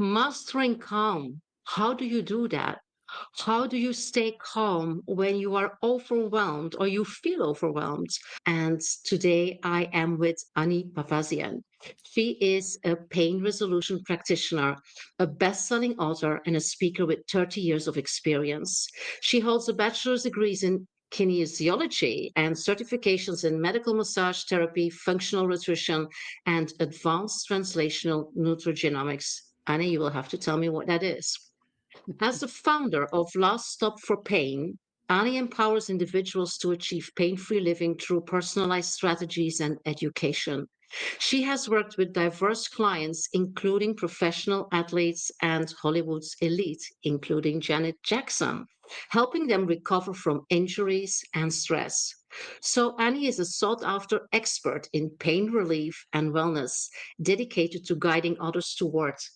Mastering calm. How do you do that? How do you stay calm when you are overwhelmed or you feel overwhelmed? And today I am with Ani Papazyan. She is a pain resolution practitioner, a best-selling author, and a speaker with 30 years of experience. She holds a bachelor's degrees in kinesiology and certifications in medical massage therapy, functional nutrition, and advanced translational nutrigenomics. Annie, you will have to tell me what that is. As the founder of Last Stop for Pain, Ani empowers individuals to achieve pain free living through personalized strategies and education. She has worked with diverse clients, including professional athletes and Hollywood's elite, including Janet Jackson, helping them recover from injuries and stress. So, Annie is a sought after expert in pain relief and wellness, dedicated to guiding others towards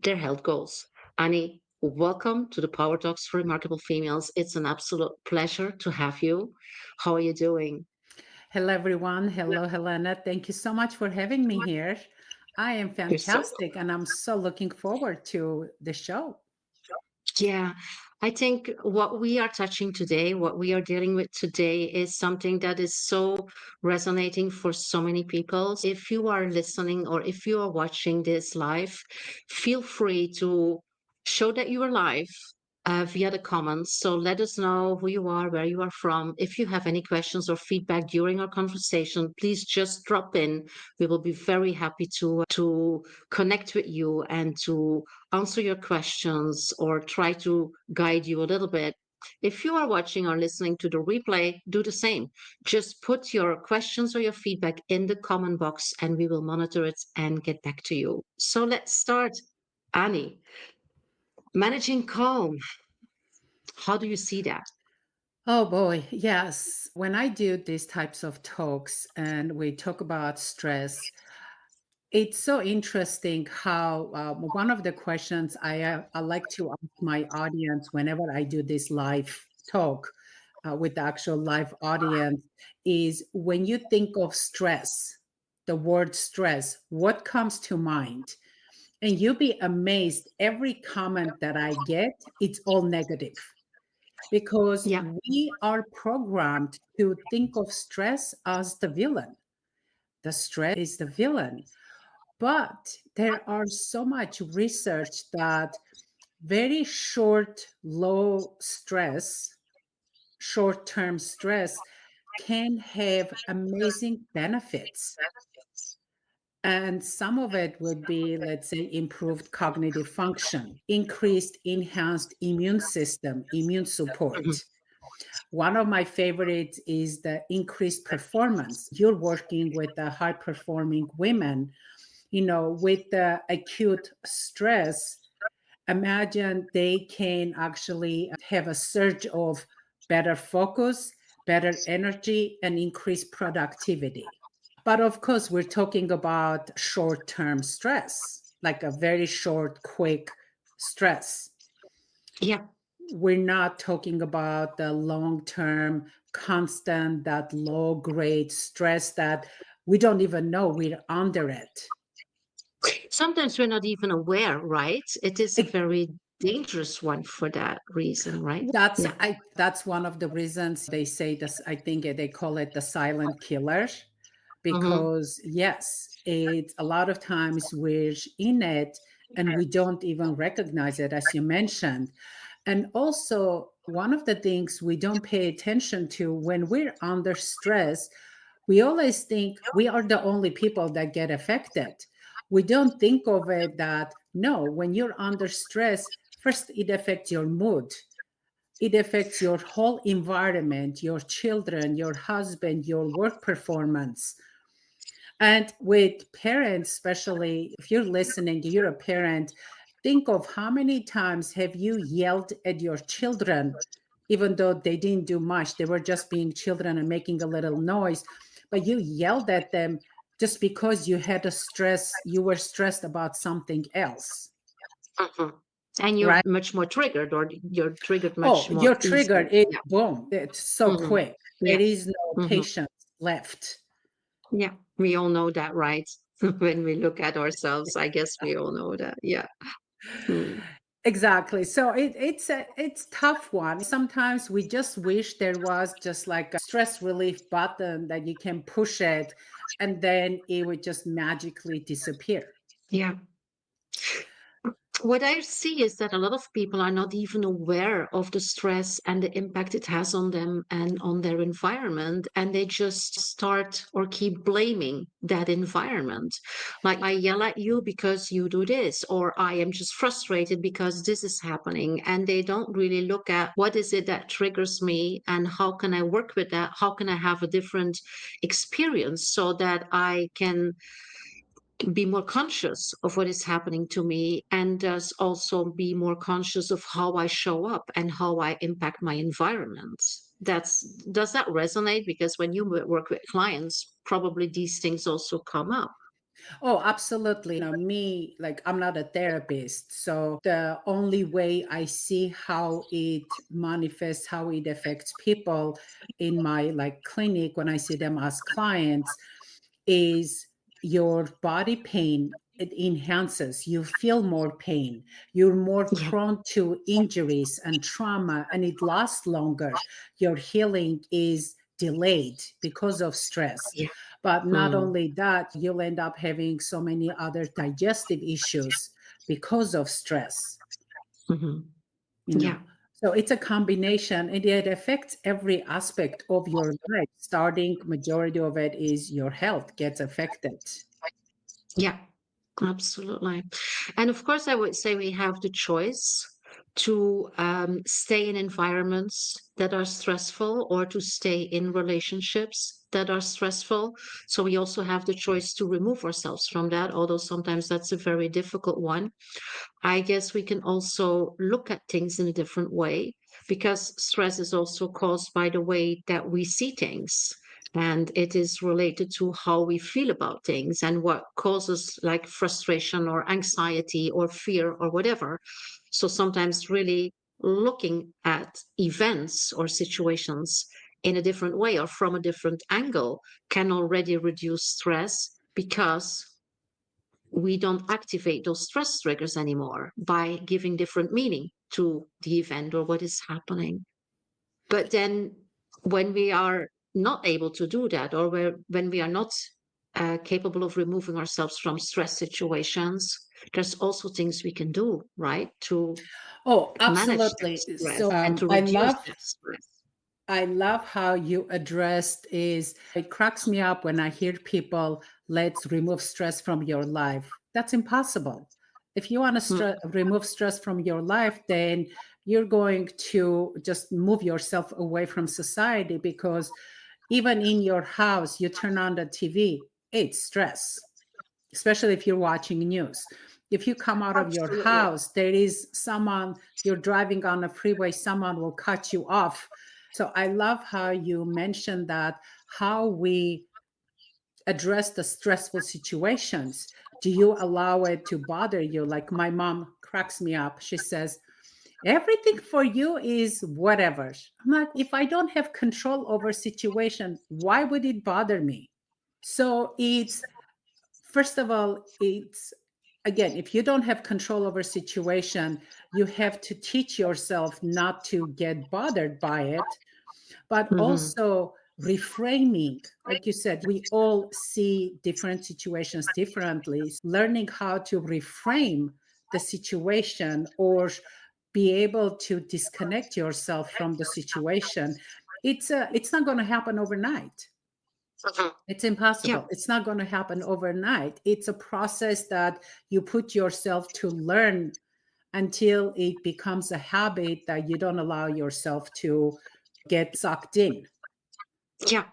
their health goals. Ani, welcome to the Power Talks for Remarkable Females. It's an absolute pleasure to have you. How are you doing? Hello, everyone. Hello, Helena. Thank you so much for having me here. I am You're so fantastic and I'm so looking forward to the show. Yeah, I think what we are touching today, what we are dealing with today, is something that is so resonating for so many people. If you are listening or if you are watching this live, feel free to show that you are live via the comments. So let us know who you are, where you are from. If you have any questions or feedback during our conversation, please just drop in. We will be very happy to connect with you and to answer your questions or try to guide you a little bit. If you are watching or listening to the replay, do the same. Just put your questions or your feedback in the comment box and we will monitor it and get back to you. So let's start. Annie, managing calm. How do you see that? Oh boy, yes. When I do these types of talks and we talk about stress, it's so interesting how one of the questions I like to ask my audience whenever I do this live talk with the actual live audience is when you think of stress, the word stress, what comes to mind? And you'll be amazed every comment that I get, it's all negative because Yeah. we are programmed to think of stress as the villain. The stress is the villain. But there are so much research that very short, low stress, short term stress can have amazing benefits. And some of it would be, let's say, improved cognitive function, increased, enhanced immune system, immune Mhm. support. One of my favorites is the increased performance. You're working with the high performing women, with the acute stress. Imagine they can actually have a surge of better focus, better energy, and increased productivity. But of course, we're talking about short term stress, like a very short, quick stress. Yeah. We're not talking about the long term, constant, that low grade stress that we don't even know we're under it. Sometimes we're not even aware, right? It is a It- very dangerous one for that reason, right? Yeah. that's one of the reasons they say this. I think they call it the silent killer Mm-hmm. because yes, it's a lot of times we're in it and we don't even recognize it, as you mentioned. And also, one of the things we don't pay attention to when we're under stress, we always think we are the only people that get affected. We don't think of it that no, when you're under stress, first it affects your mood, it affects your whole environment, your children, your husband, your work performance. And with parents, especially if you're listening, you're a parent, think of how many times have you yelled at your children, even though they didn't do much. They were just being children and making a little noise, but you yelled at them just because you had a stress, you were stressed about something else, Mhm. And you're right? much more triggered, or you're triggered Oh, much more you're triggered. easily. It Yeah. boom. It's so Hmm. quick. There Yeah. is no Hmm. patience left. Yeah. We all know that, right? When we look at ourselves, I guess we all know that. Yeah. Mm. Exactly. So it's tough one. Sometimes we just wish there was just like a stress relief button that you can push it and then it would just magically disappear. Yeah. What I see is that a lot of people are not even aware of the stress and the impact it has on them and on their environment. And they just start or keep blaming that environment. Like, I yell at you because you do this, or I am just frustrated because this is happening. And they don't really look at what is it that triggers me and how can I work with that? How can I have a different experience so that I can be more conscious of what is happening to me and thus also be more conscious of how I show up and how I impact my environment. That's does that resonate? Because when you work with clients, probably these things also come up. Oh, absolutely. Me, like I'm not a therapist. So the only way I see how it manifests, how it affects people in my like clinic when I see them as clients is your body pain. It enhances, you feel more pain, you're more Yeah, prone to injuries and trauma, and it lasts longer. Your healing is delayed because of stress. yeah. But not Mm, only that, you'll end up having so many other digestive issues because of stress, mhm. you know. Yeah. So it's a combination and it affects every aspect of your life. Starting majority of it is your health gets affected. Yeah, absolutely. And of course, I would say we have the choice to stay in environments that are stressful or to stay in relationships that are stressful. So we also have the choice to remove ourselves from that, although sometimes that's a very difficult one. I guess we can also look at things in a different way because stress is also caused by the way that we see things. And it is related to how we feel about things and what causes like frustration or anxiety or fear or whatever. So sometimes really looking at events or situations in a different way or from a different angle can already reduce stress because we don't activate those stress triggers anymore by giving different meaning to the event or what is happening. But then when we are not able to do that, or when we are not capable of removing ourselves from stress situations, there's also things we can do, right, to Oh, manage that absolutely. stress So and to I reduce love that stress. how you addressed is it cracks me up when I hear people, let's remove stress from your life. That's impossible. If you want to Mm, remove stress from your life, then you're going to just move yourself away from society because even in your house, you turn on the TV, it's stress, especially if you're watching news. If you come out of your absolutely. house, there is someone, you're driving on a freeway, someone will cut you off. So I love how you mentioned that, how we address the stressful situations. Do you allow it to bother you? Like my mom cracks me up. She says, everything for you is whatever. I'm like, if I don't have control over situation, why would it bother me? So it's, first of all, it's, again, if you don't have control over situation, you have to teach yourself not to get bothered by it, but Mhm. also reframing. Like you said, we all see different situations differently. Learning how to reframe the situation or be able to disconnect yourself from the situation, it's not going to happen overnight. Mhm. It's Yeah. impossible. It's not going to happen overnight. It's a process that you put yourself to learn until it becomes a habit that you don't allow yourself to get sucked in, Yeah.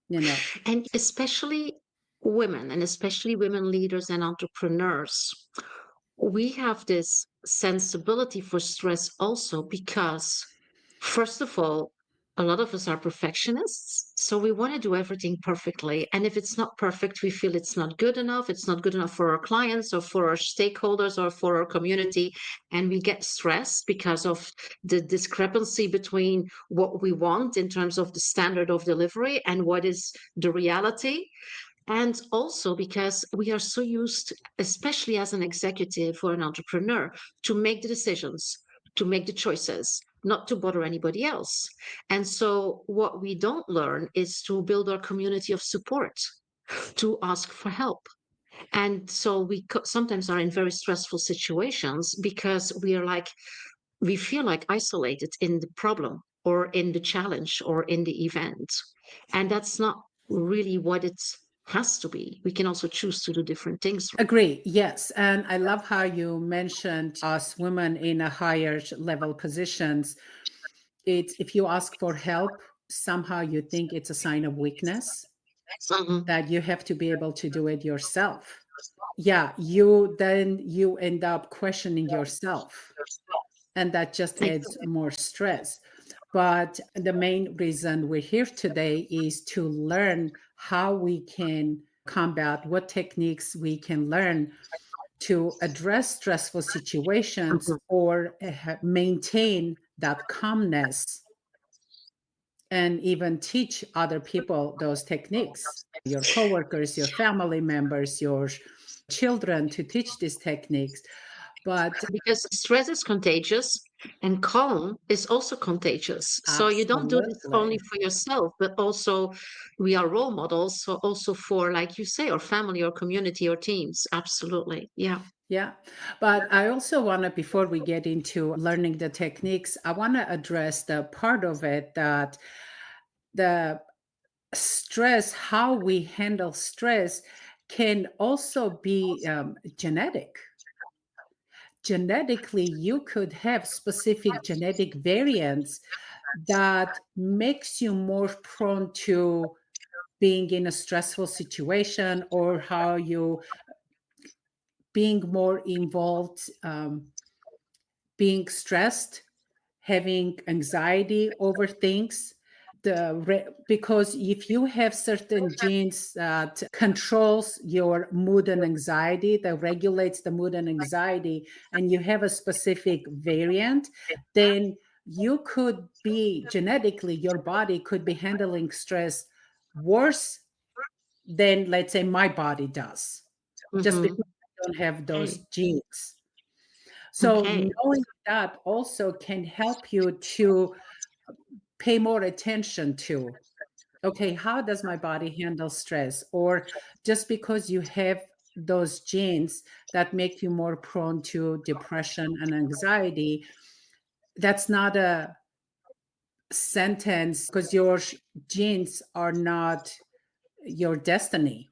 you know. And especially women, and especially women leaders and entrepreneurs, we have this sensibility for stress also because, first of all, a lot of us are perfectionists. So we want to do everything perfectly. And if it's not perfect, we feel it's not good enough. It's not good enough for our clients or for our stakeholders or for our community. And we get stressed because of the discrepancy between what we want in terms of the standard of delivery and what is the reality. And also because we are so used, especially as an executive or an entrepreneur, to make the decisions, to make the choices, not to bother anybody else. And so, what we don't learn is to build our community of support, to ask for help. And so, sometimes are in very stressful situations because we feel like isolated in the problem or in the challenge or in the event. And that's not really what it has to be. We can also choose to do different things. Agree. Yes. And I love how you mentioned us women in a higher level positions. It's if you ask for help, somehow you think it's a sign of weakness, Mhm. that you have to be able to do it yourself. Yeah, you end up questioning yourself, and that just adds Exactly. more stress. But the main reason we're here today is to learn how we can combat, what techniques we can learn to address stressful situations Mhm. or maintain that calmness, and even teach other people those techniques, your coworkers, your family members, your children, to teach these techniques. But Because stress is contagious and calm is also contagious. So you don't do this only absolutely. for yourself, but also we are role models. So also for, like you say, or family or community or teams. Absolutely. Yeah. Yeah. But I also want to, before we get into learning the techniques, I want to address the part of it that the stress, how we handle stress, can also be genetic. Genetically, you could have specific genetic variants that makes you more prone to being in a stressful situation, or how you being more involved, being stressed, having anxiety over things. Because if you have certain genes that controls your mood and anxiety, that regulates the mood and anxiety, and you have a specific variant, then you could be genetically, your body could be handling stress worse than, let's say, my body does, just Hmm. because I don't have those Okay. genes. So Okay. knowing that also can help you to pay more attention to, okay, how does my body handle stress? Or just because you have those genes that make you more prone to depression and anxiety, that's not a sentence, because your genes are not your destiny.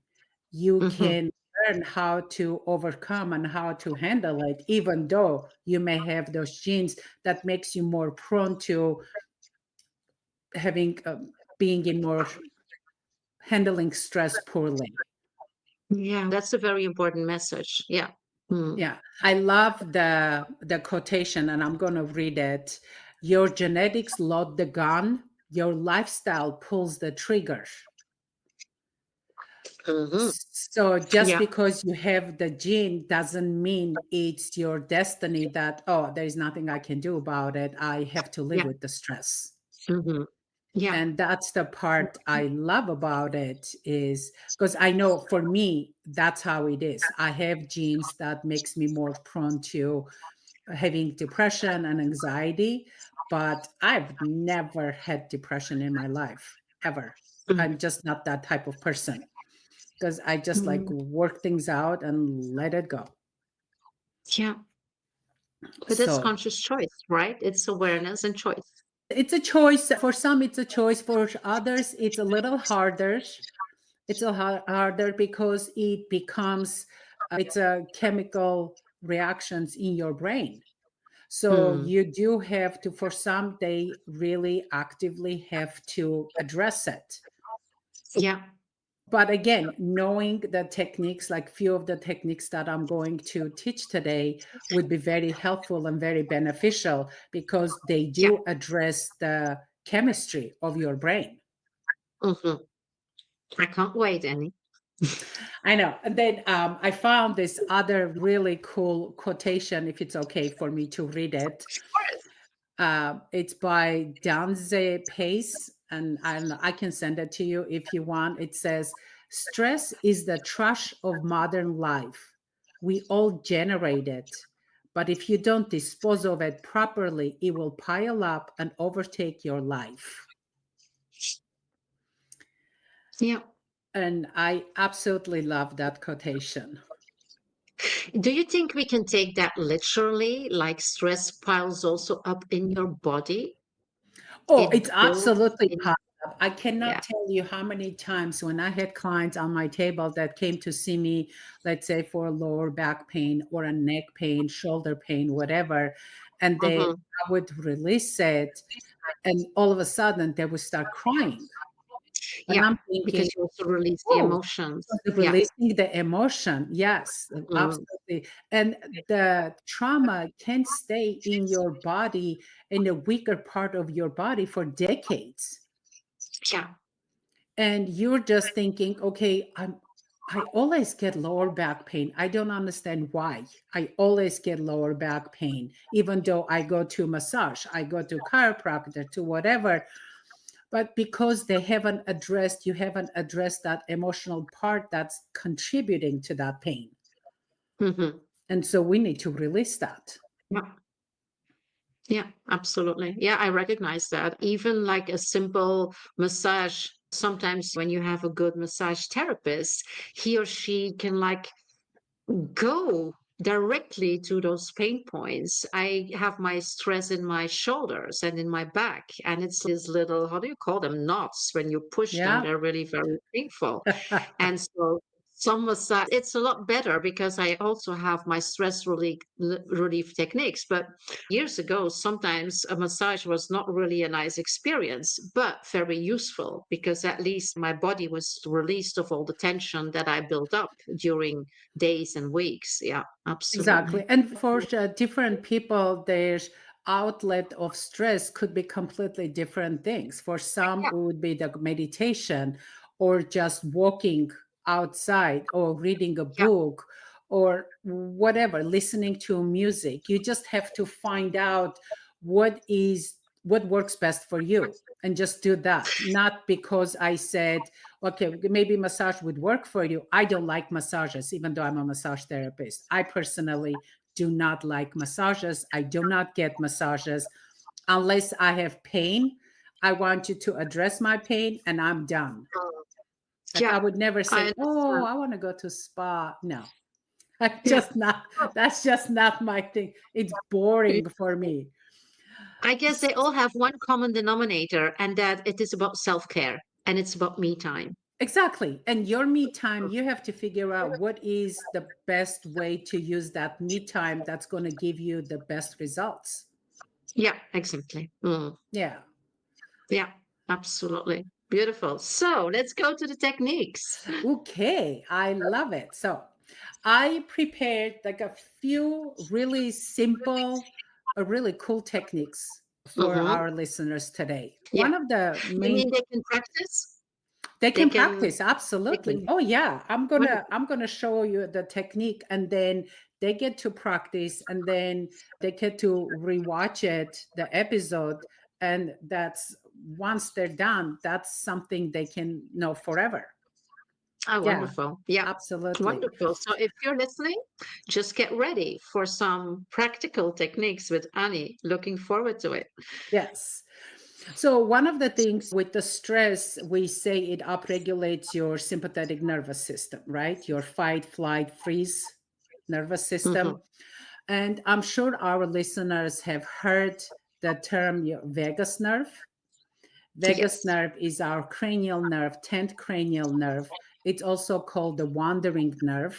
You Hmm. can learn how to overcome and how to handle it, even though you may have those genes that makes you more prone to having being in more handling stress poorly. Yeah. That's a very important message. Yeah. Mm. Yeah, I love the quotation, and I'm going to read it. Your genetics load the gun, your lifestyle pulls the trigger. Hmm. So just Yeah. because you have the gene doesn't mean it's your destiny, that, oh, there's nothing I can do about it, I have to live Yeah. with the stress. Hmm. Yeah. And that's the part I love about it, is because I know for me that's how it is. I have genes that makes me more prone to having depression and anxiety, but I've never had depression in my life, ever. I'm just not that type of person, because I just like Mm. work things out and let it go. Yeah. But that's So conscious choice, right? It's awareness and choice. it's a choice. For some, it's a choice. For others, it's a little harder. It's a harder because it becomes, it's a chemical reactions in your brain. So Mm. you do have to, for some, they really actively have to address it. Yeah. But again, knowing the techniques, like few of the techniques that I'm going to teach today, would be very helpful and very beneficial, because they Yeah. do address the chemistry of your brain. Hmm. I can't wait, Annie. I know. And then I found this other really cool quotation, if it's okay for me to read it. It's by Danze Pace, and I don't know, I can send it to you if you want. It says, Stress is the trash of modern life. We all generate it. But if you don't dispose of it properly, it will pile up and overtake your life. Yeah. And I absolutely love that quotation. Do you think we can take that literally? Like stress piles also up in your body? Oh, it's It builds absolutely in, piled up. I yeah. cannot tell you how many times when I had clients on my table that came to see me, let's say for a lower back pain or a neck pain, shoulder pain, whatever, and Hmm. I would release it, and all of a sudden they would start crying. And Yeah. I'm thinking, Because you also release the oh, emotions. because of Yeah. releasing the emotion. Yes, Mm. absolutely. And the trauma can stay in your body, in the weaker part of your body for decades. Yeah. And you're just thinking, okay, I always get lower back pain. I don't understand why. I always get lower back pain, even though I go to massage, I go to chiropractor, to whatever. But because you haven't addressed that emotional part that's contributing to that pain. Hmm. And so we need to release that. Yeah. Yeah, absolutely. Yeah, I recognize that. Even like a simple massage, sometimes when you have a good massage therapist, he or she can like go directly to those pain points. I have my stress in my shoulders and in my back, and it's these little, how do you call them, knots. When you push them, Yeah. they're really very painful. And so some massage, it's a lot better because I also have my relief techniques. But years ago, sometimes a massage was not really a nice experience, but very useful because at least my body was released of all the tension that I built up during days and weeks. Yeah, absolutely. Exactly. And for different people, their outlet of stress could be completely different things. For some, Yeah. it would be the meditation or just walking outside or reading a Yeah. book or whatever, listening to music. You just have to find out what works best for you and just do that. Not because I said, okay, maybe massage would work for you. I don't like massages, even though I'm a massage therapist. I personally do not like massages. I do not get massages unless I have pain. I want you to address my pain and I'm done. Mm. Like I Yeah, would never I say, oh, understand. I want to go to spa. No, I Yeah. just not, that's just not my thing. It's Yeah. boring for me. I guess they all have one common denominator, and that it is about self care and it's about me time. Exactly. And your me time, you have to figure out what is the best way to use that me time that's going to give you the best results. Yeah, exactly. Mm. Yeah. Yeah, absolutely. Beautiful. So let's go to the techniques. Okay. I love it. So I prepared like a few really simple, really cool techniques for Hmm. our listeners today. Yeah. One of the You mean main they can practice? they They can can, practice, they absolutely. can, Oh yeah, wonderful. I'm gonna show you the technique, and then they get to practice, and then they get to rewatch it, the episode, and that's once they're done, that's something they can know forever. Oh, Yeah, wonderful. Yeah, absolutely. wonderful. So if you're listening, just get ready for some practical techniques with Ani. Looking forward to it. Yes. So one of the things with the stress, we say it upregulates your sympathetic nervous system, right? Your fight, flight, freeze nervous Hmm. system. And I'm sure our listeners have heard the term vagus nerve. Vagus Yes. nerve is our cranial nerve, 10th cranial nerve. It's also called the wandering nerve,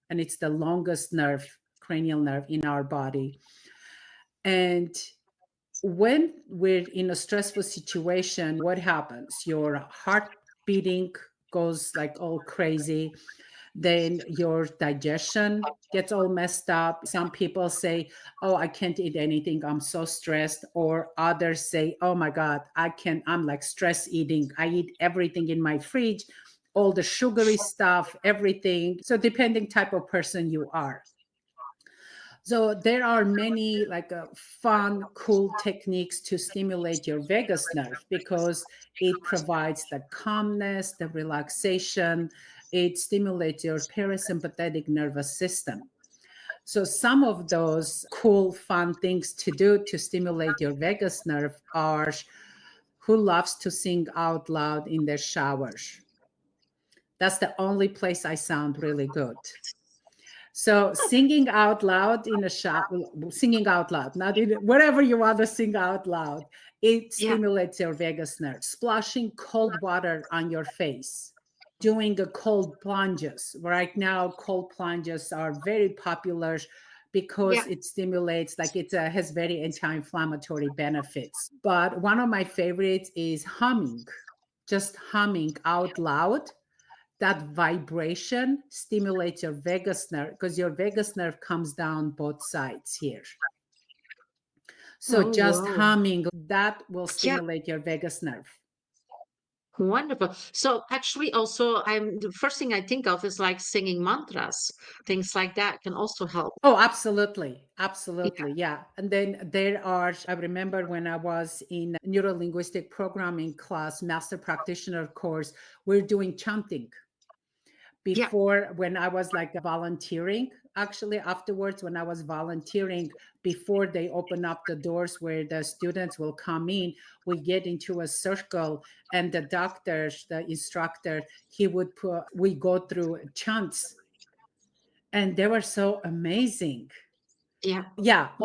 and it's the longest nerve, cranial nerve in our body. And when we're in a stressful situation, what happens? Your heart beating goes like all crazy, then your digestion gets all messed up. Some people say, oh, I can't eat anything, I'm so stressed. Or others say, oh my god, I'm like stress eating, I eat everything in my fridge, all the sugary stuff, everything. So depending type of person you are. So there are many like fun, cool techniques to stimulate your vagus nerve because it provides the calmness, the relaxation. It stimulates your parasympathetic nervous system. So some of those cool, fun things to do to stimulate your vagus nerve are who loves to sing out loud in their showers. That's the only place I sound really good. So singing out loud in a shower, singing out loud, not in whatever you want to sing out loud, it Yeah. stimulates your vagus nerve. Splashing cold water on your face, doing a cold plunges. Right now, cold plunges are very popular Yeah. because it stimulates, like it has very anti-inflammatory benefits. But one of my favorites is humming, just humming out loud. That vibration stimulates your vagus nerve because your vagus nerve comes down both sides here. So Oh, just wow. humming that will Yeah. stimulate your vagus nerve. Wonderful. So actually also the first thing I think of is like singing mantras. Things like that can also help. Oh, absolutely. Yeah. Absolutely. Yeah. And then there are, I remember when I was in neuro linguistic programming class, master practitioner course, we're doing chanting. Yeah. Before, when I was like volunteering, actually afterwards when I was volunteering, before they open up the doors where the students will come in, we get into a circle, and the doctor, the instructor, he would put, we go through chants, and they were so amazing. Yeah. Yeah, Mm,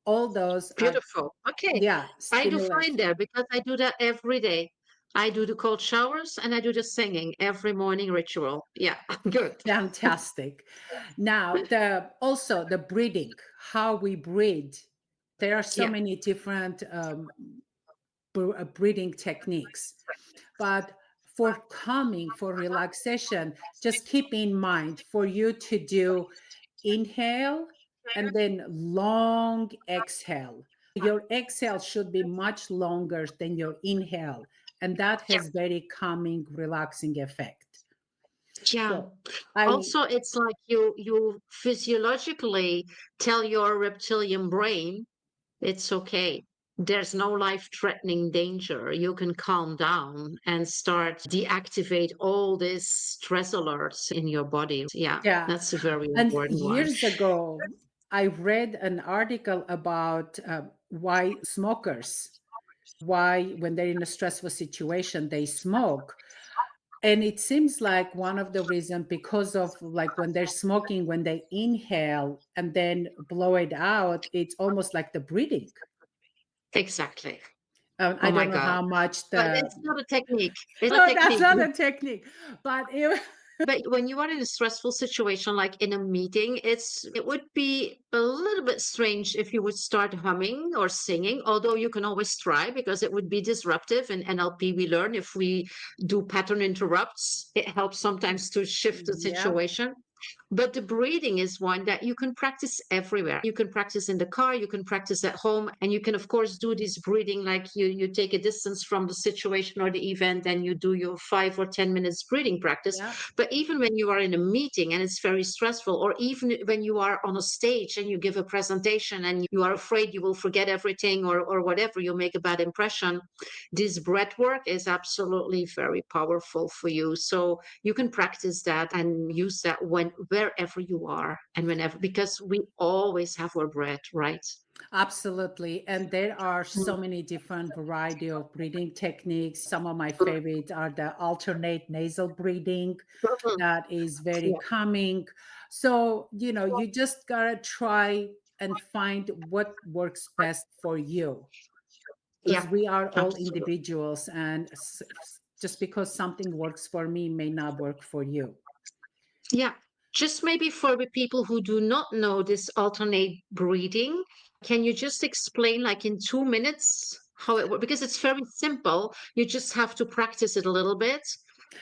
all those are, beautiful. Okay. yeah, I do stimulate. find that because I do that every day. I do the cold showers and I do the singing every morning ritual. Yeah. Good. Fantastic. Now, the also the breathing, how we breathe. There are so Yeah. many different breathing techniques, but for calming, for relaxation, just keep in mind for you to do inhale and then long exhale. Your exhale should be much longer than your inhale, and that Yeah. has very calming, relaxing effect. Yeah. So I Also, it's like you physiologically tell your reptilian brain it's okay. There's no life-threatening danger. You can calm down and start deactivate all these stress alerts in your body. Yeah, Yeah. that's a very And important one. years ago, I read an article about why smokers, why, when they're in a stressful situation, they smoke. And it seems like one of the reasons, because of like when they're smoking, when they inhale and then blow it out, it's almost like the breathing. Exactly. I Oh my don't know God. how much But the, it's not a technique. It's a no, that's technique. not a technique, but it, But when you are in a stressful situation, like in a meeting, it would be a little bit strange if you would start humming or singing, although you can always try because it would be disruptive. In NLP, we learn if we do pattern interrupts, it helps sometimes to shift the yeah, situation. But the breathing is one that you can practice everywhere. You can practice in the car, you can practice at home, and you can, of course, do this breathing like you take a distance from the situation or the event and you do your 5 or 10 minutes breathing practice. yeah, But even when you are in a meeting and it's very stressful, or even when you are on a stage and you give a presentation and you are afraid you will forget everything or whatever, you make a bad impression, this breath work is absolutely very powerful for you. So you can practice that and use that when wherever you are and whenever, because we always have our breath, right? absolutely. And there are so many different variety of breathing techniques. Some of my favorites are the alternate nasal breathing. Mhm. That is very Yeah, calming. So, you just gotta try and find what works best for you yeah, because we are all absolutely. individuals, and just because something works for me may not work for you. Yeah. Just maybe for the people who do not know this alternate breathing, can you just explain, like in 2 minutes, how it works? Because it's very simple. You just have to practice it a little bit.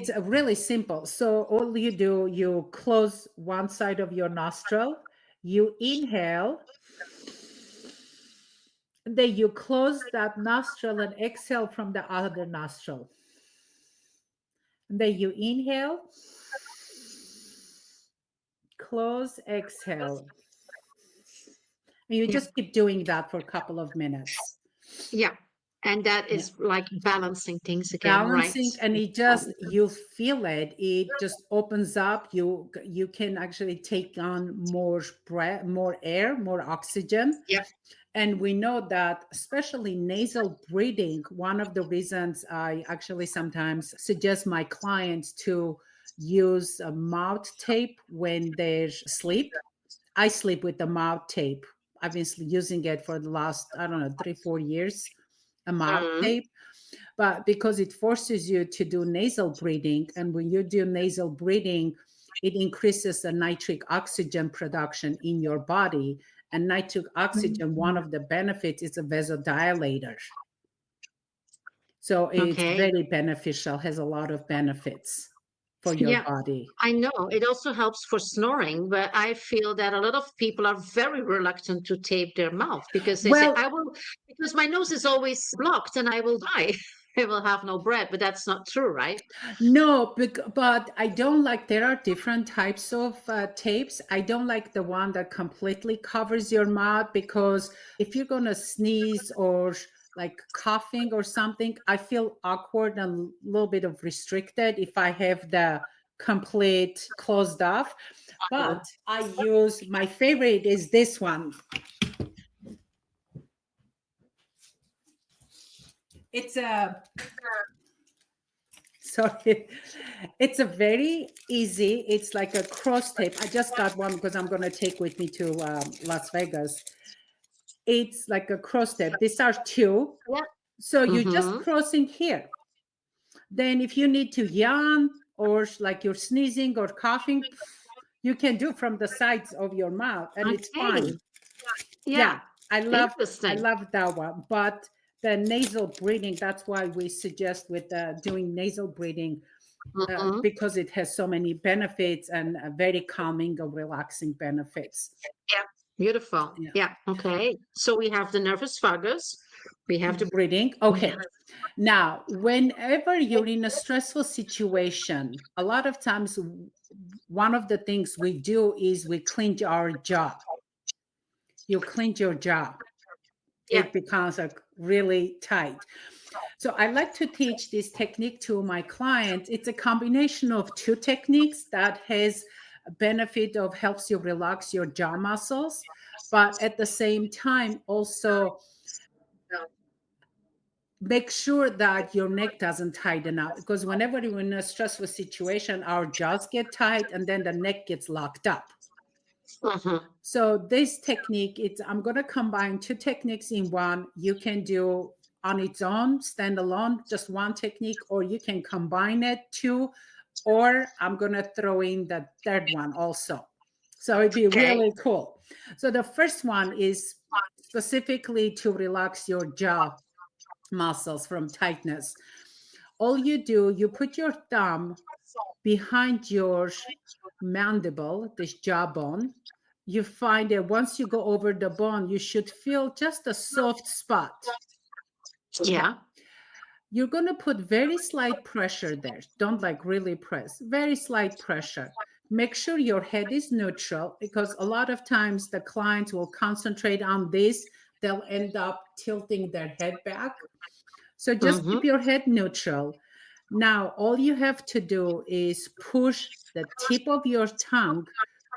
It's really simple. So, all you do, you close one side of your nostril, you inhale, and then you close that nostril and exhale from the other nostril. And then you inhale, close, exhale. You Yeah. just keep doing that for a couple of minutes. Yeah. And that Yeah. is like balancing things again, right? Balancing, and it just, you feel it, it just opens up. You can actually take on more breath, more air, more oxygen. Yeah. And we know that, especially nasal breathing, one of the reasons I actually sometimes suggest my clients to use a mouth tape when they sleep. I sleep with the mouth tape. I've been using it for the last, I don't know, 3, 4 years, a mouth Mhm. tape. But because it forces you to do nasal breathing, and when you do nasal breathing, it increases the nitric oxygen production in your body. And nitric oxygen, one of the benefits is a vasodilator. So it's Okay. very beneficial, has a lot of benefits for your Yeah. body. I know it also helps for snoring, but I feel that a lot of people are very reluctant to tape their mouth because they say, Well, I will, because my nose is always blocked and I will die. I will have no breath, but that's not true, right? no, but I don't like, there are different types of tapes. I don't like the one that completely covers your mouth, because if you're going to sneeze or like coughing or something, I feel awkward and a little bit of restricted if I have the complete closed off. Mhm. But I use, my favorite is this one. It's a, sorry, it's a very easy, it's like a cross tape. I just got one because I'm going to take with me to Las Vegas. It's like a cross tape. These are two. Yeah. So you just Hmm. crossing here. Then if you need to yawn, or like you're sneezing or coughing, you can do from the sides of your mouth and it's Okay. fine. Yeah. Yeah, I Interesting. love that one. But the nasal breathing, that's why we suggest with doing nasal breathing, Hmm. because it has so many benefits, and very calming and relaxing benefits. Yeah. Beautiful. Yeah. Yeah. Okay. So we have the nervous vagus. We have the Breathing. we Okay. have Now, whenever you're in a stressful situation, a lot of times one of the things we do is we clench our jaw. You clench your jaw. yeah. It becomes like really tight. So I like to teach this technique to my clients. It's a combination of two techniques that has a benefit of helps you relax your jaw muscles, but at the same time also make sure that your neck doesn't tighten up, because whenever you're in a stressful situation, our jaws get tight and then the neck gets locked up. Hmm. So this technique, it's, I'm going to combine two techniques in one. You can do on its own, stand alone, just one technique, or you can combine it two, or I'm going to throw in the third one also. So it'd be Okay. really cool. So the first one is specifically to relax your jaw muscles from tightness. All you do, you put your thumb behind your mandible, this jawbone. You find that once you go over the bone, you should feel just a soft spot. Now, Yeah. you're going to put very slight pressure there. Don't like really press, very slight pressure. Make sure your head is neutral, because a lot of times the clients will concentrate on this. They'll end up tilting their head back. So just keep Hmm. your head neutral. Now, all you have to do is push the tip of your tongue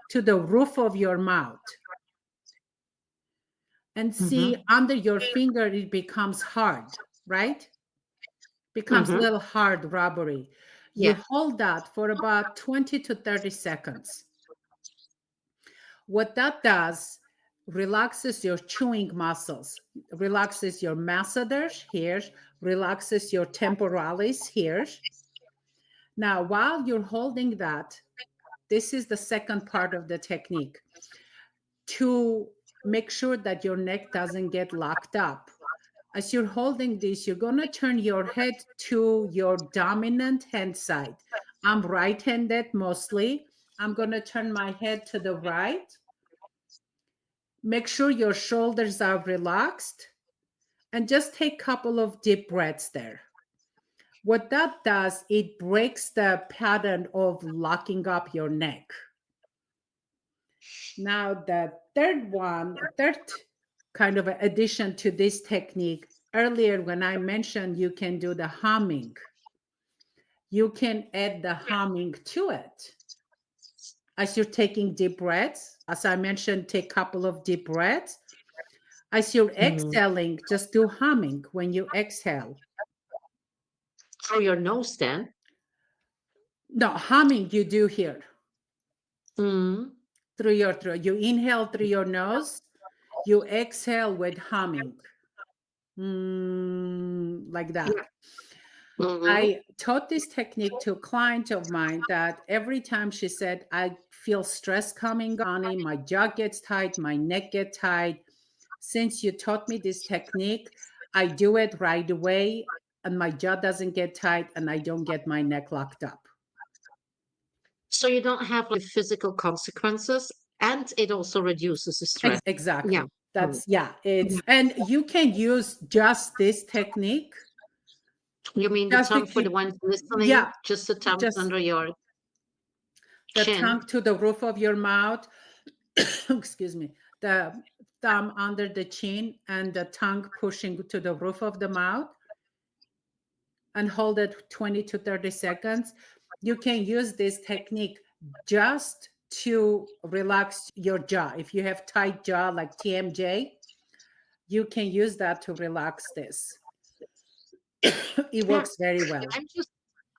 to the roof of your mouth, and see Hmm. under your finger, it becomes hard, right? Becomes a Hmm. little hard, rubbery. You Yeah. hold that for about 20 to 30 seconds. What that does, relaxes your chewing muscles, relaxes your masseters here, relaxes your temporalis here. Now, while you're holding that, this is the second part of the technique to make sure that your neck doesn't get locked up. As you're holding this, you're going to turn your head to your dominant hand side. I'm right handed mostly. I'm going to turn my head to the right. Make sure your shoulders are relaxed, and just take a couple of deep breaths there. What that does, it breaks the pattern of locking up your neck. Now, the third kind of addition to this technique, earlier when I mentioned you can do the humming, you can add the humming to it. As you're taking deep breaths, as I mentioned, take a couple of deep breaths. As you're Mm. exhaling, just do humming when you exhale. Through your nose then. No, humming you do here Mm. through your throat. You inhale through your nose, you exhale with humming, like that. Yeah. Hmm. I taught this technique to a client of mine that every time she said, I feel stress coming on, my jaw gets tight, my neck gets tight. Since you taught me this technique, I do it right away and my jaw doesn't get tight and I don't get my neck locked up. So you don't have like physical consequences, and it also reduces the stress. Yeah. Exactly. Mm. That's, yeah, and you can use just this technique. You mean the Just to tongue for the keep, ones listening? yeah, Just the tongue just under your the chin? tongue to the roof of your mouth, excuse me, the thumb under the chin and the tongue pushing to the roof of the mouth, and hold it 20 to 30 seconds. You can use this technique just to relax your jaw. If you have tight jaw like TMJ, you can use that to relax this. It Yeah. works very well.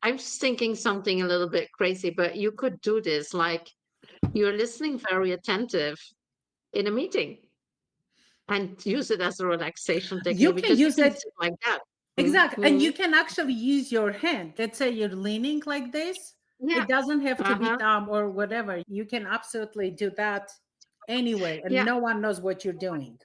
I'm just thinking something a little bit crazy, but you could do this like you're listening very attentive in a meeting and use it as a relaxation You technique can because you use can it. sit like that. Exactly. And Mm-hmm. you can actually use your hand. Let's say you're leaning like this. Yeah. It doesn't have to be Uh-huh. thumb or whatever. You can absolutely do that anywhere, and Yeah. no one knows what you're doing.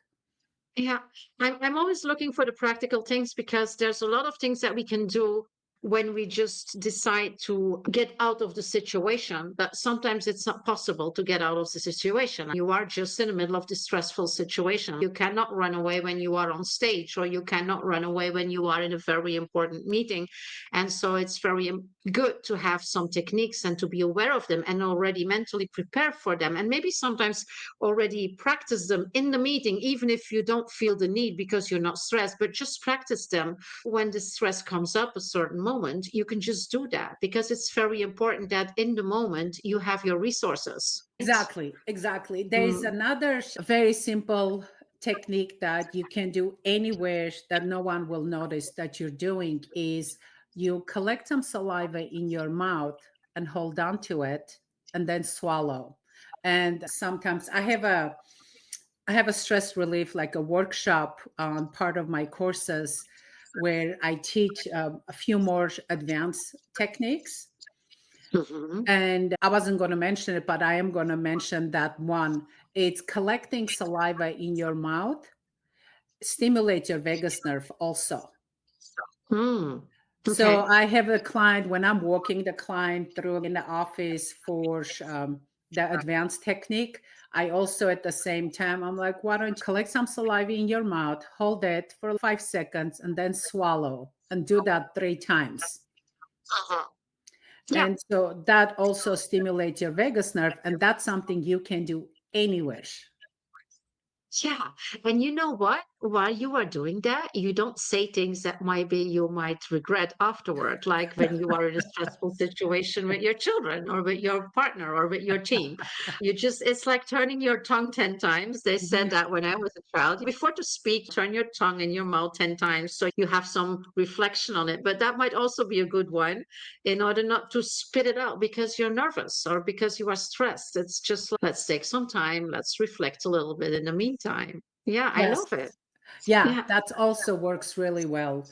Yeah, I'm always looking for the practical things because there's a lot of things that we can do when we just decide to get out of the situation, but sometimes it's not possible to get out of the situation. You are just in the middle of this stressful situation. You cannot run away when you are on stage, or you cannot run away when you are in a very important meeting. And so it's very good to have some techniques and to be aware of them and already mentally prepare for them. And maybe sometimes already practice them in the meeting, even if you don't feel the need because you're not stressed, but just practice them. When the stress comes up a certain moment, you can just do that because it's very important that in the moment you have your resources. Exactly. Exactly. There's Mm. another very simple technique that you can do anywhere that no one will notice that you're doing is you collect some saliva in your mouth and hold on to it and then swallow. And sometimes I have a stress relief, like a workshop on part of my courses where I teach a few more advanced techniques. Mhm. And I wasn't going to mention it, but I am going to mention that one. It's collecting saliva in your mouth, stimulates your vagus nerve also. Mm. So Okay. I have a client when I'm walking the client through in the office for the advanced technique. I also at the same time I'm like, why don't you collect some saliva in your mouth, hold it for 5 seconds, and then swallow, and do that 3 times. Uh-huh. Yeah. And so that also stimulates your vagus nerve, and that's something you can do anywhere. Yeah. And you know what? While you are doing that, you don't say things that maybe you might regret afterward, like when you are in a stressful situation with your children or with your partner or with your team. It's like turning your tongue 10 times. They said Mhm. that when I was a child. Before to speak, turn your tongue in your mouth 10 times so you have some reflection on it. But that might also be a good one in order not to spit it out because you're nervous or because you are stressed. It's just like, let's take some time, let's reflect a little bit in the meantime. Yeah, I Yes. love it. Yeah, Yeah. that also works really well.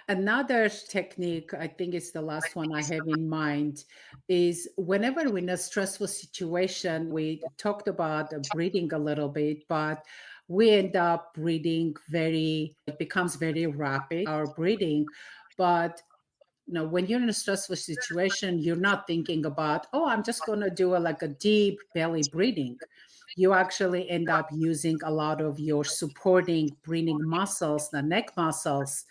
Another technique, I think it's the last one I have in mind, is whenever we're in a stressful situation, we talked about breathing a little bit, but we end up breathing it becomes very rapid, our breathing. But when you're in a stressful situation, you're not thinking about, oh, I'm just going to do like a deep belly breathing. You actually end up using a lot of your supporting breathing muscles, the neck muscles,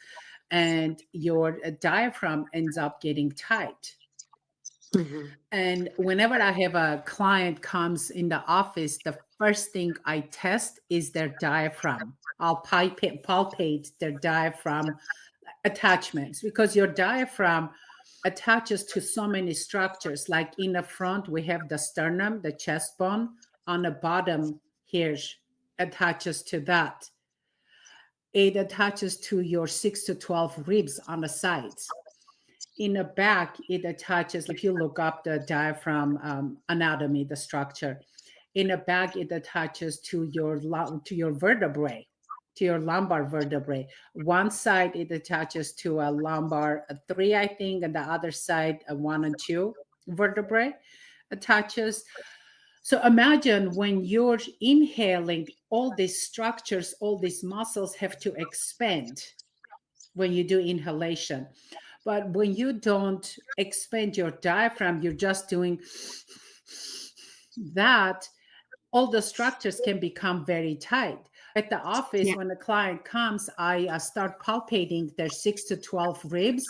and your diaphragm ends up getting tight. Mhm. And whenever I have a client comes in the office, the first thing I test is their diaphragm. I'll palpate their diaphragm attachments, because your diaphragm attaches to so many structures. Like in the front, we have the sternum, the chest bone. On the bottom here, attaches to that. It attaches to your 6 to 12 ribs on the sides. In the back, it attaches, if you look up the diaphragm anatomy, the structure, in the back, it attaches to your vertebrae, to your lumbar vertebrae. One side, it attaches to a lumbar three, I think, and the other side, a one and two vertebrae attaches. So imagine when you're inhaling, all these structures, all these muscles have to expand when you do inhalation. But when you don't expand your diaphragm, you're just doing that, all the structures can become very tight. At the office, Yeah. when a client comes, I start palpating their 6 to 12 ribs.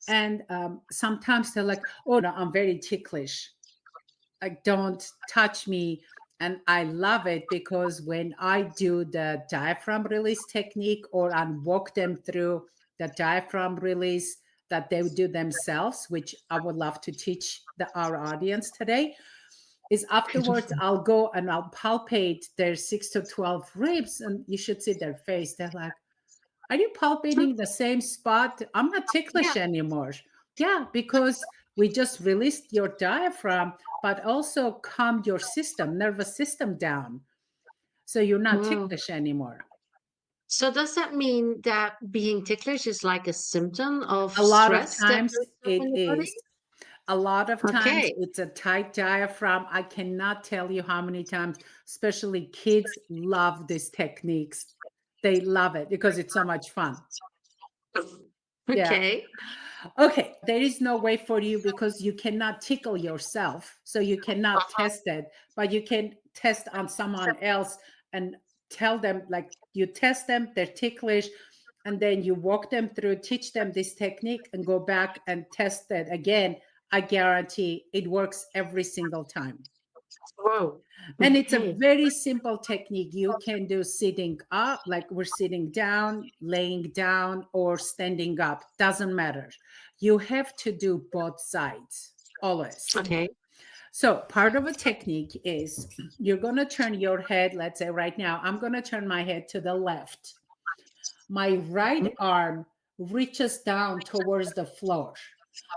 And sometimes they're like, oh, no, I'm very ticklish. Like, don't touch me. And I love it, because when I do the diaphragm release technique, or I walk them through the diaphragm release that they would do themselves, which I would love to teach our audience today, is afterwards Beautiful. I'll go and I'll palpate their 6 to 12 ribs, and you should see their face. They're like, are you palpating the same spot? I'm not Yeah. ticklish anymore. Yeah, because we just released your diaphragm, but also calmed your nervous system down. So you're not Wow. ticklish anymore. So does that mean that being ticklish is like a symptom of A lot of stress that times builds up it in your body? is. A lot of times Okay. it's a tight diaphragm. I cannot tell you how many times, especially kids love these techniques. They love it because it's so much fun. Yeah. Okay. Okay. There is no way for you, because you cannot tickle yourself. So you cannot Uh-huh. test it, but you can test on someone else and tell them, like, you test them, they're ticklish, and then you walk them through, teach them this technique, and go back and test it again. I guarantee it works every single time. Whoa. And it's a Okay. very simple technique. You can do sitting up, like we're sitting down, laying down, or standing up. Doesn't matter. You have to do both sides always. Okay. So, part of a technique is you're going to turn your head. Let's say right now, I'm going to turn my head to the left. My right arm reaches down towards the floor.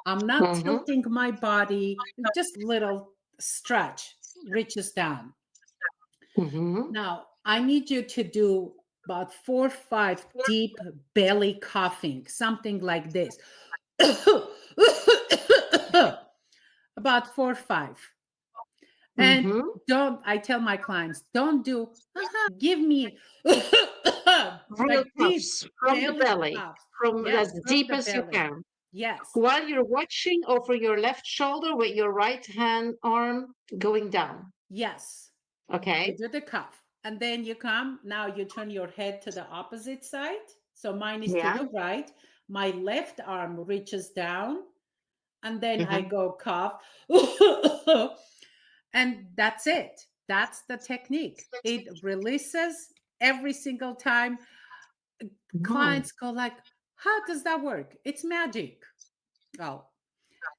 I'm not Mm-hmm. tilting my body, just little stretch, reaches down. Mm-hmm. Now, I need you to do about 4 or 5 deep belly coughing, something like this. About 4 or 5. And Mm-hmm. don't, I tell my clients, don't do, give me Real like deep puffs from the belly belly, coughs. from Yes, as from deep the as you belly. can. Yes, While you're watching over your left shoulder with your right hand arm going down. yes. You Okay. do the cuff. And then you come, now you turn your head to the opposite side. So mine is to Yeah. the right. My left arm reaches down, and then I Mm-hmm. go cough. And that's it. That's the technique. It releases every single time. Wow. Clients go like, how does that work? It's magic. Oh,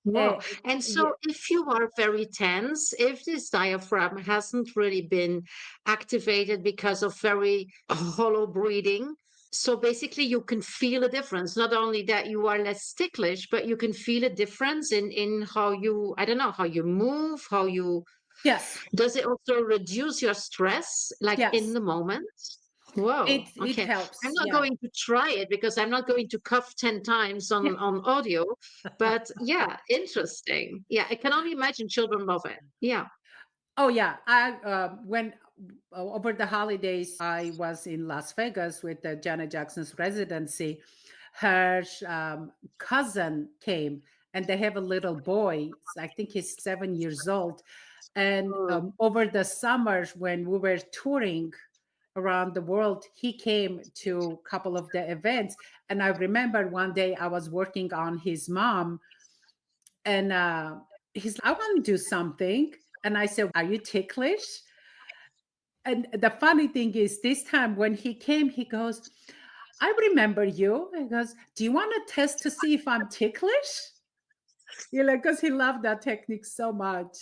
Wow. eh, And yeah, so if you are very tense, if this diaphragm hasn't really been activated because of very hollow breathing, so basically you can feel a difference. Not only that you are less ticklish, but you can feel a difference in how you, I don't know, how you move, how you, yes, does it also reduce your stress like in yes. the moment? Whoa. It Okay. I'm helps. not Yeah. going to try it because I'm not going to cough 10 times Yeah. on audio. But yeah, interesting. Yeah, I can only imagine children love it. Yeah. Oh yeah, I when over the holidays I was in Las Vegas with Janet Jackson's residency. Her cousin came, and they have a little boy. I think he's 7 years old. And Mm. over the summers when we were touring around the world, he came to a couple of the events. And I remember one day I was working on his mom, and he's like, I want to do something. And I said, are you ticklish? And the funny thing is, this time when he came, he goes, I remember you. He goes, do you want to test to see if I'm ticklish? Because he loved that technique so much.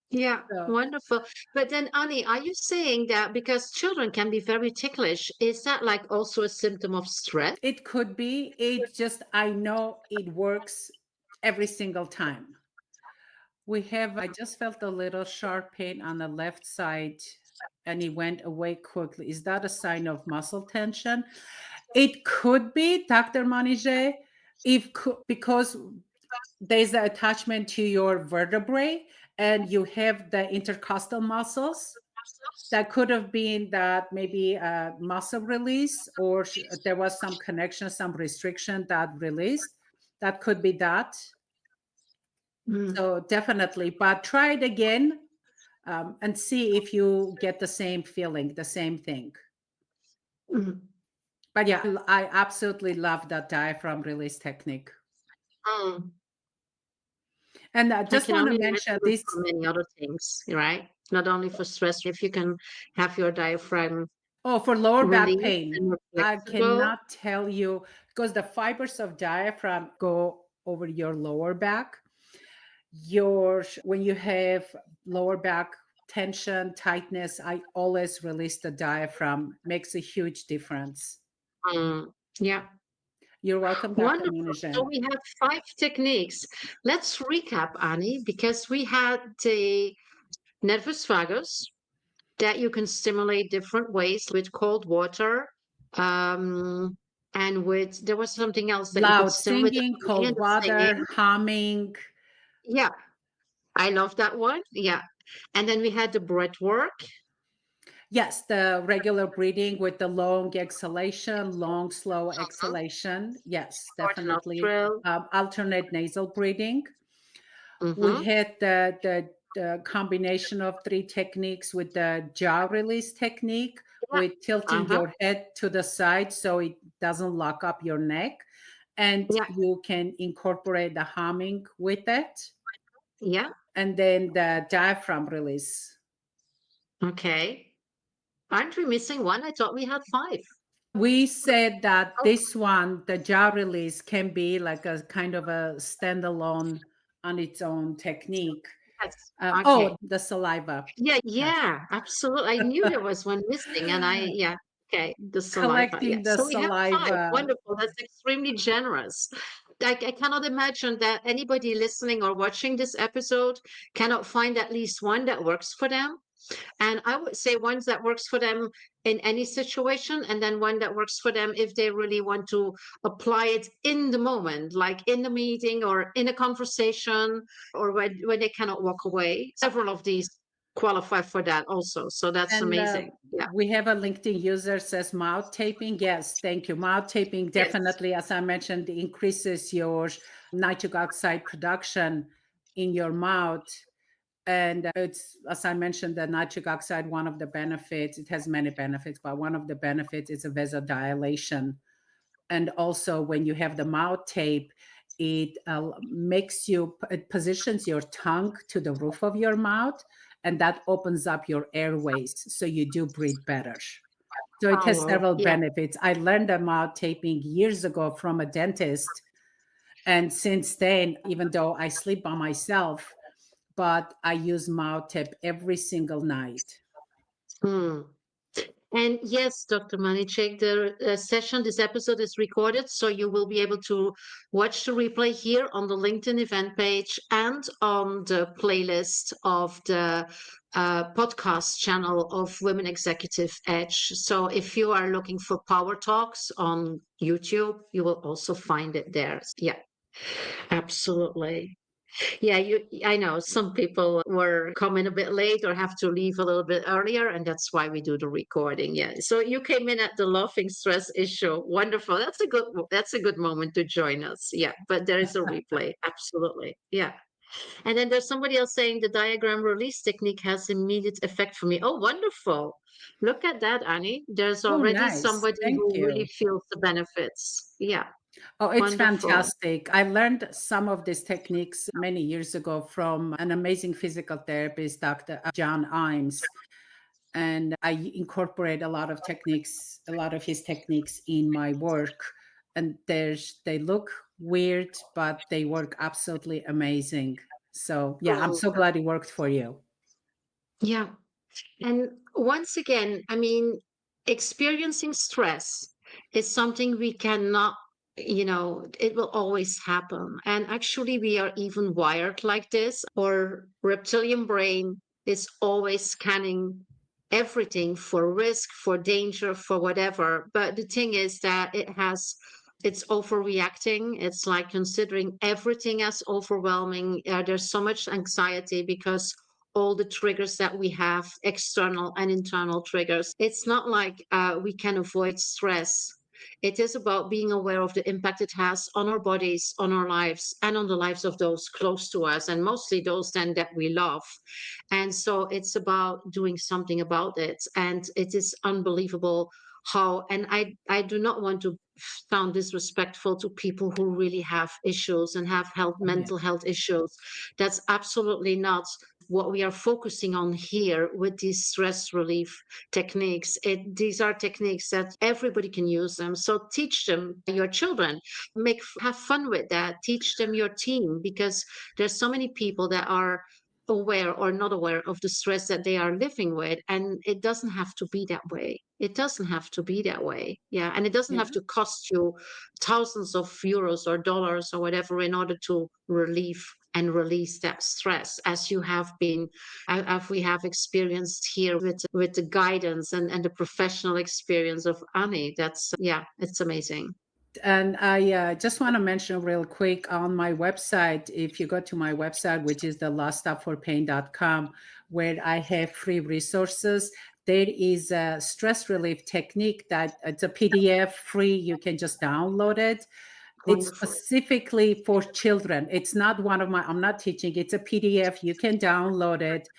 Yeah, So wonderful. But then, Ani, are you saying that because children can be very ticklish, is that like also a symptom of stress? it could be, it just, I know it works every single time. I just felt a little sharp pain on the left side and it went away quickly. Is that a sign of muscle tension? It could be, Dr. Manije, because there's an attachment to your vertebrae and you have the intercostal muscles. That could have been that maybe a muscle release, or there was some connection, some restriction that released. That could be that. Mm, So definitely, but try it again, and see if you get the same feeling, the same thing. mm, But yeah, I absolutely love that diaphragm release technique. mm. And I I just can want to only mention imagine it this. for many other things, right? Not only for stress, if you can have your diaphragm Oh, for lower back released pain, and more I flexible. cannot tell you, because the fibers of diaphragm go over your lower back. When you have lower back tension, tightness, I always release the diaphragm. Makes a huge difference. Mm, yeah, You're welcome, Dr. wonderful. So Munijan. we have five techniques. Let's recap, Annie, because we had the nervus vagus that you can stimulate different ways with cold water. Um, and with there was something else that you could Loud stimulate the singing, humming and cold the water, singing. humming. Yeah, I love that one. Yeah. And then we had the breath work, Yes, the regular breathing with the long exhalation, long, slow uh-huh, exhalation. Yes, for the definitely. nostril. Alternate nasal breathing. We Mm-hmm. had the combination of three techniques with the jaw release technique, Yeah. with tilting Uh-huh. your head to the side so it doesn't lock up your neck. And Yeah. you can incorporate the humming with it. Yeah. And then the diaphragm release. Okay. Aren't we missing one? I thought we had five. We said that Oh, this one, the jaw release, can be like a kind of a standalone on its own technique. yes. Oh, Okay. the saliva. Yeah, Yes. yeah, absolutely. I knew there was one missing, and yeah, okay, the saliva. Yeah, Collecting the so we have five. saliva. Wonderful. That's extremely generous. I cannot imagine that anybody listening or watching this episode cannot find at least one that works for them. And I would say ones that works for them in any situation, and then one that works for them if they really want to apply it in the moment, like in the meeting or in a conversation, or when they cannot walk away. Several of these qualify for that also. So that's And amazing. Yeah. we have a LinkedIn user says mouth taping. Yes, thank you. Mouth taping Yes. definitely, as I mentioned, increases your nitric oxide production in your mouth. And it's, as I mentioned, the nitric oxide, one of the benefits, it has many benefits, but one of the benefits is a vasodilation. And also, when you have the mouth tape, it it positions your tongue to the roof of your mouth, and that opens up your airways so you do breathe better. So it has Oh, several yeah. benefits. I learned about taping years ago from a dentist. And since then, even though I sleep by myself, but I use mouth tape every single night. Hmm. And yes, Dr. Manichek, the session, this episode is recorded, so you will be able to watch the replay here on the LinkedIn event page and on the playlist of the podcast channel of Women Executive Edge. So if you are looking for Power Talks on YouTube, you will also find it there. Yeah, absolutely. Yeah, I know some people were coming a bit late or have to leave a little bit earlier, and that's why we do the recording. Yeah. So you came in at the laughing stress issue. Wonderful. That's a good moment to join us. Yeah. But there is a replay. Absolutely. Yeah. And then there's somebody else saying the diagram release technique has immediate effect for me. Oh, wonderful. Look at that, Annie. There's Oh, already nice. somebody Thank who really you. feels the benefits. Yeah. Oh, it's Wonderful. fantastic. I learned some of these techniques many years ago from an amazing physical therapist, Dr. John Imes. and I incorporate a lot of techniques, a lot of his techniques in my work. And they look weird, but they work absolutely amazing. So yeah, I'm Oh, so glad it worked for you. yeah. And once again, I mean, experiencing stress is something we cannot, it will always happen. And actually, we are even wired like this. Our reptilian brain is always scanning everything for risk, for danger, for whatever. But the thing is that it's overreacting. It's like considering everything as overwhelming. There's so much anxiety because all the triggers that we have, external and internal triggers. It's not like we can avoid stress. It is about being aware of the impact it has on our bodies, on our lives, and on the lives of those close to us, and mostly those then that we love. And so it's about doing something about it. And it is unbelievable how, and I do not want to sound disrespectful to people who really have issues and have Yeah. mental health issues. That's absolutely not what we are focusing on here with these stress relief techniques. These are techniques that everybody can use them. So teach them your children, have fun with that. Teach them your team, because there's so many people that are aware or not aware of the stress that they are living with, and it doesn't have to be that way. It doesn't have to be that way. Yeah, and it doesn't Yeah. have to cost you thousands of euros or dollars or whatever in order to relieve and release that stress, as you have been, as we have experienced here with the guidance and the professional experience of Ani. That's, yeah, it's amazing. And I just want to mention real quick on my website, if you go to my website, which is the laststopforpain.com, where I have free resources, there is a stress relief technique that it's a PDF free. You can just download it. It's Wonderful. specifically for children. It's not one of my, I'm not teaching, it's a PDF. You can download it,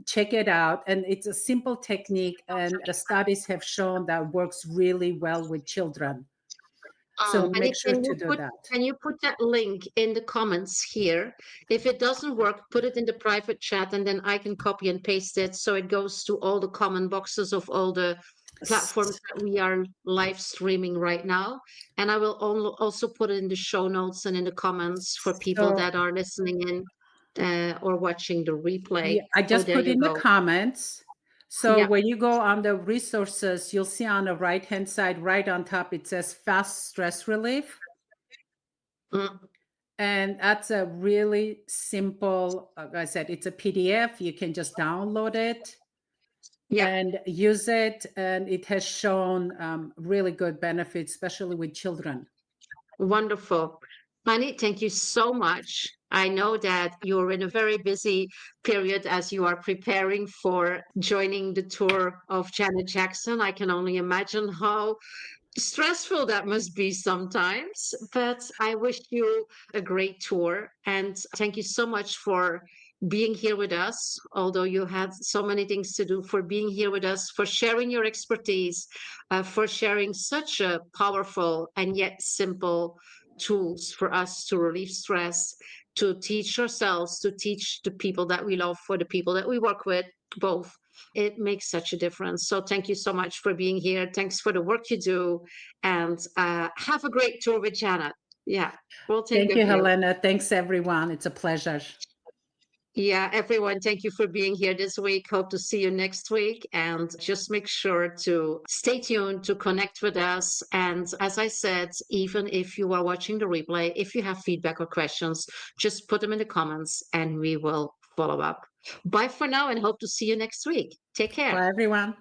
check it out. And it's a simple technique. And the studies have shown that works really well with children. So And make sure can to you do put that. that link in the comments here? If it doesn't work, put it in the private chat, and then I can copy and paste it so it goes to all the comment boxes of all the platforms S- that we are live streaming right now. And I will also put it in the show notes and in the comments for people So that are listening in or watching the replay. yeah, I Oh, just there put you in the go. comments. So Yeah. when you go on the resources, you'll see on the right hand side, right on top, it says fast stress relief. Mm, And that's a really simple, like I said, it's a PDF. You can just download it yeah. and use it. And it has shown really good benefits, especially with children. Wonderful. Ani, thank you so much. I know that you're in a very busy period as you are preparing for joining the tour of Janet Jackson. I can only imagine how stressful that must be sometimes, but I wish you a great tour. And thank you so much for being here with us, although you had so many things to do, for being here with us, for sharing your expertise, for sharing such a powerful and yet simple tools for us to relieve stress, to teach ourselves, to teach the people that we love, for the people that we work with, both. It makes such a difference. So thank you so much for being here. Thanks for the work you do, and have a great tour with Janet. Yeah, we'll think Thank of you, you. Helena. Thanks, everyone. It's a pleasure. Yeah, everyone, thank you for being here this week. Hope to see you next week. And just make sure to stay tuned, to connect with us. And as I said, even if you are watching the replay, if you have feedback or questions, just put them in the comments and we will follow up. Bye for now, and hope to see you next week. Take care. Bye, everyone.